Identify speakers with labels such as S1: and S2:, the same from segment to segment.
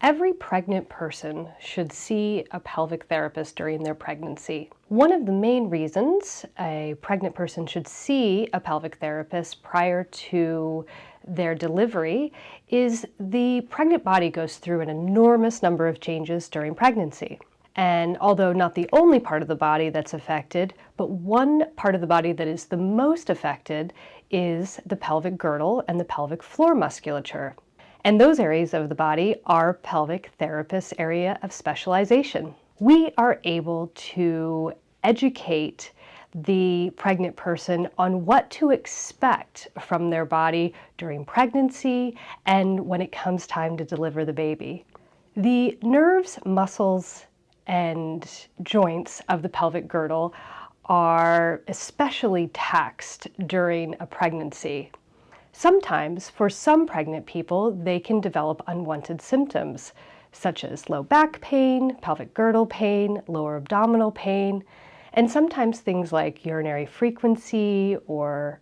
S1: Every pregnant person should see a pelvic therapist during their pregnancy. One of the main reasons a pregnant person should see a pelvic therapist prior to their delivery is the pregnant body goes through an enormous number of changes during pregnancy. And although not the only part of the body that's affected, but one part of the body that is the most affected is the pelvic girdle and the pelvic floor musculature. And those areas of the body are pelvic therapists' area of specialization. We are able to educate the pregnant person on what to expect from their body during pregnancy and when it comes time to deliver the baby. The nerves, muscles, and joints of the pelvic girdle are especially taxed during a pregnancy. Sometimes, for some pregnant people, they can develop unwanted symptoms, such as low back pain, pelvic girdle pain, lower abdominal pain, and sometimes things like urinary frequency or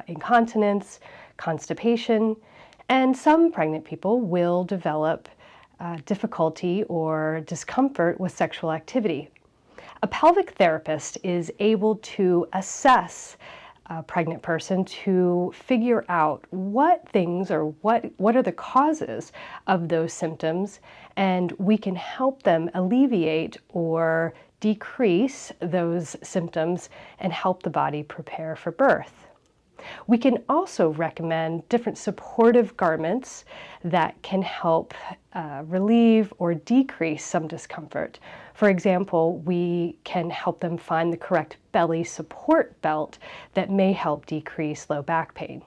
S1: incontinence, constipation, and some pregnant people will develop difficulty or discomfort with sexual activity. A pelvic therapist is able to assess a pregnant person to figure out what things or what are the causes of those symptoms, and we can help them alleviate or decrease those symptoms and help the body prepare for birth. We can also recommend different supportive garments that can help relieve or decrease some discomfort. For example, we can help them find the correct belly support belt that may help decrease low back pain.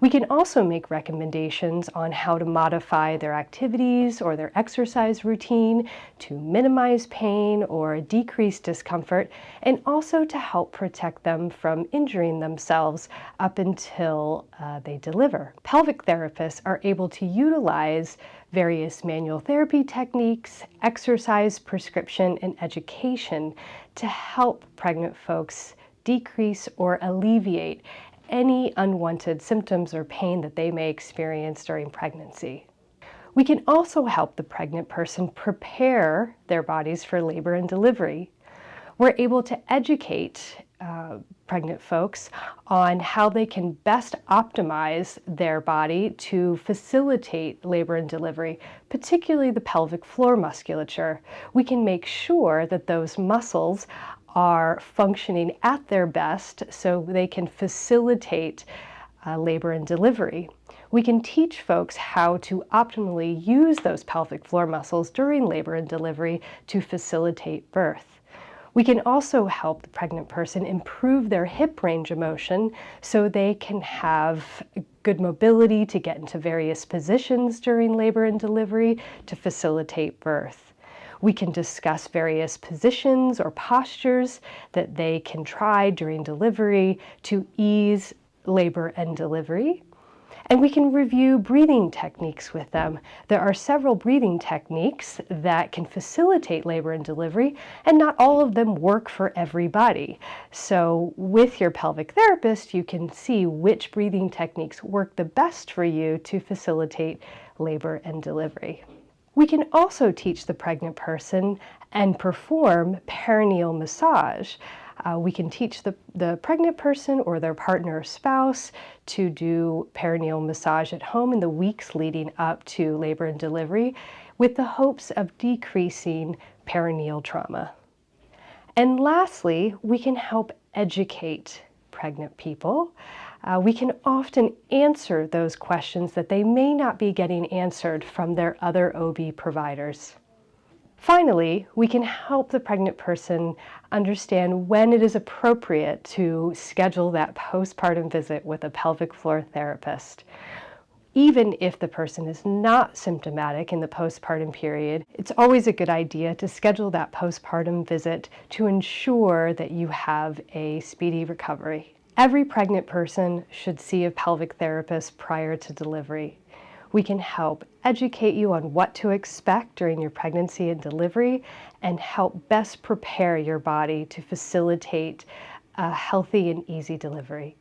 S1: We can also make recommendations on how to modify their activities or their exercise routine to minimize pain or decrease discomfort, and also to help protect them from injuring themselves up until they deliver. Pelvic therapists are able to utilize various manual therapy techniques, exercise prescription, and education to help pregnant folks decrease or alleviate any unwanted symptoms or pain that they may experience during pregnancy. We can also help the pregnant person prepare their bodies for labor and delivery. We're able to educate pregnant folks on how they can best optimize their body to facilitate labor and delivery, particularly the pelvic floor musculature. We can make sure that those muscles are functioning at their best so they can facilitate labor and delivery. We can teach folks how to optimally use those pelvic floor muscles during labor and delivery to facilitate birth. We can also help the pregnant person improve their hip range of motion so they can have good mobility to get into various positions during labor and delivery to facilitate birth. We can discuss various positions or postures that they can try during delivery to ease labor and delivery. And we can review breathing techniques with them. There are several breathing techniques that can facilitate labor and delivery, and not all of them work for everybody. So with your pelvic therapist, you can see which breathing techniques work the best for you to facilitate labor and delivery. We can also teach the pregnant person and perform perineal massage. We can teach the pregnant person or their partner or spouse to do perineal massage at home in the weeks leading up to labor and delivery with the hopes of decreasing perineal trauma. And lastly, we can help educate pregnant people. We can often answer those questions that they may not be getting answered from their other OB providers. Finally, we can help the pregnant person understand when it is appropriate to schedule that postpartum visit with a pelvic floor therapist. Even if the person is not symptomatic in the postpartum period, it's always a good idea to schedule that postpartum visit to ensure that you have a speedy recovery. Every pregnant person should see a pelvic therapist prior to delivery. We can help educate you on what to expect during your pregnancy and delivery and help best prepare your body to facilitate a healthy and easy delivery.